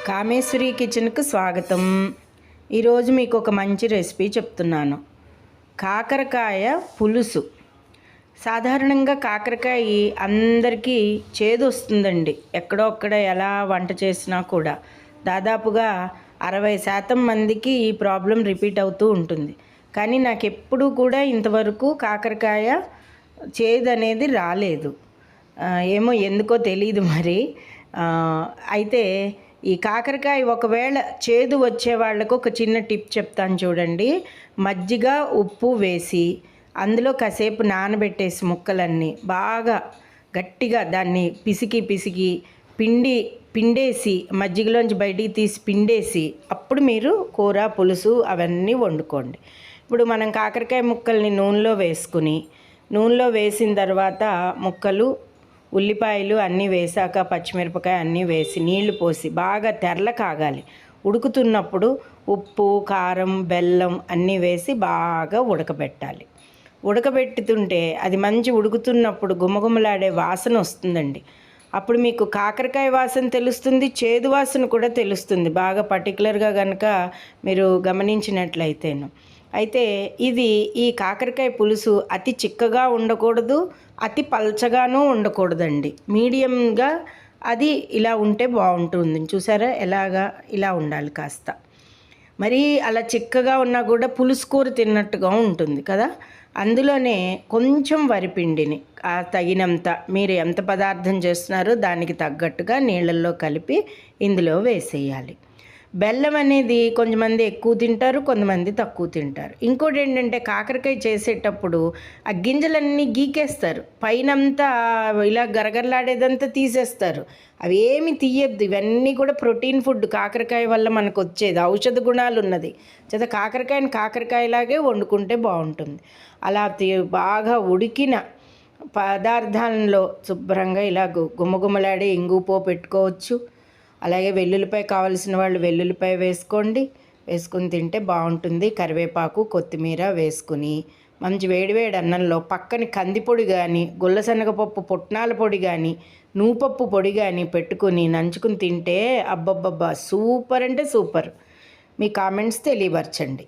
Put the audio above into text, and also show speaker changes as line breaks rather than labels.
కామేశ్వరి కిచెన్కు స్వాగతం. ఈరోజు మీకు ఒక మంచి రెసిపీ చెప్తున్నాను. కాకరకాయ పులుసు. సాధారణంగా కాకరకాయ అందరికీ చేదు వస్తుందండి. ఎక్కడో అక్కడ ఎలా వంట చేసినా కూడా దాదాపుగా 60% మందికి ఈ ప్రాబ్లం రిపీట్ అవుతూ ఉంటుంది. కానీ నాకు ఎప్పుడూ కూడా ఇంతవరకు కాకరకాయ చేదు అనేది రాలేదు. ఏమో ఎందుకో తెలియదు మరి. అయితే ఈ కాకరకాయ ఒకవేళ చేదు వచ్చే వాళ్ళకు ఒక చిన్న టిప్ చెప్తాను చూడండి. మజ్జిగ ఉప్పు వేసి అందులో కాసేపు నానబెట్టేసి ముక్కలన్నీ బాగా గట్టిగా దాన్ని పిసికి పిండేసి మజ్జిగలోంచి బయటికి తీసి పిండేసి అప్పుడు మీరు కూర పులుసు అవన్నీ వండుకోండి. ఇప్పుడు మనం కాకరకాయ ముక్కల్ని నూనెలో వేసిన తర్వాత ముక్కలు ఉల్లిపాయలు అన్నీ వేసాక పచ్చిమిరపకాయ అన్నీ వేసి నీళ్లు పోసి బాగా తెరల కాగాలి. ఉడుకుతున్నప్పుడు ఉప్పు కారం బెల్లం అన్నీ వేసి బాగా ఉడకబెట్టాలి. ఉడకబెట్టుతుంటే అది మంచి ఉడుకుతున్నప్పుడు గుమగుమలాడే వాసన వస్తుందండి. అప్పుడు మీకు కాకరకాయ వాసన తెలుస్తుంది, చేదు వాసన కూడా తెలుస్తుంది బాగా పర్టికులర్గా కనుక మీరు గమనించినట్లయితేను. అయితే ఈ కాకరకాయ పులుసు అతి చిక్కగా ఉండకూడదు, అతి పల్చగానూ ఉండకూడదండి. మీడియంగా అది ఇలా ఉంటే బాగుంటుంది. చూసారా ఇలా ఉండాలి కాస్త. మరి అలా చిక్కగా ఉన్నా కూడా పులుసు కూర తిన్నట్టుగా ఉంటుంది కదా. అందులోనే కొంచెం వరిపిండిని తగినంత మీరు ఎంత పదార్థం చేస్తున్నారో దానికి తగ్గట్టుగా నీళ్ళల్లో కలిపి ఇందులో వేసేయాలి. బెల్లం అనేది కొంతమంది ఎక్కువ తింటారు, కొంతమంది తక్కువ తింటారు. ఇంకోటి ఏంటంటే కాకరకాయ చేసేటప్పుడు ఆ గింజలన్నీ గీకేస్తారు, పైనంతా ఇలా గరగరలాడేదంతా తీసేస్తారు. అవి ఏమి తీయద్దు. ఇవన్నీ కూడా ప్రోటీన్ ఫుడ్. కాకరకాయ వల్ల మనకు వచ్చేది ఔషధ గుణాలు ఉన్నది. కాకరకాయని కాకరకాయలాగే వండుకుంటే బాగుంటుంది. అలా బాగా ఉడికిన పదార్థాలలో శుభ్రంగా ఇలా గుమ్మగుమ్మలాడే ఇంగుపో పెట్టుకోవచ్చు. అలాగే వెల్లుల్లిపాయ కావాల్సిన వాళ్ళు వెల్లుల్లిపాయ వేసుకుని తింటే బాగుంటుంది. కరివేపాకు కొత్తిమీర వేసుకుని మంచి వేడివేడి అన్నంలో పక్కన కందిపొడి కానీ గుల్లశనగపప్పు పుట్నాల పొడి కానీ నూపప్పు పొడి కానీ పెట్టుకుని నంచుకుని తింటే అబ్బబ్బబ్బా సూపర్ అంటే సూపర్. మీ కామెంట్స్ తెలియపరచండి.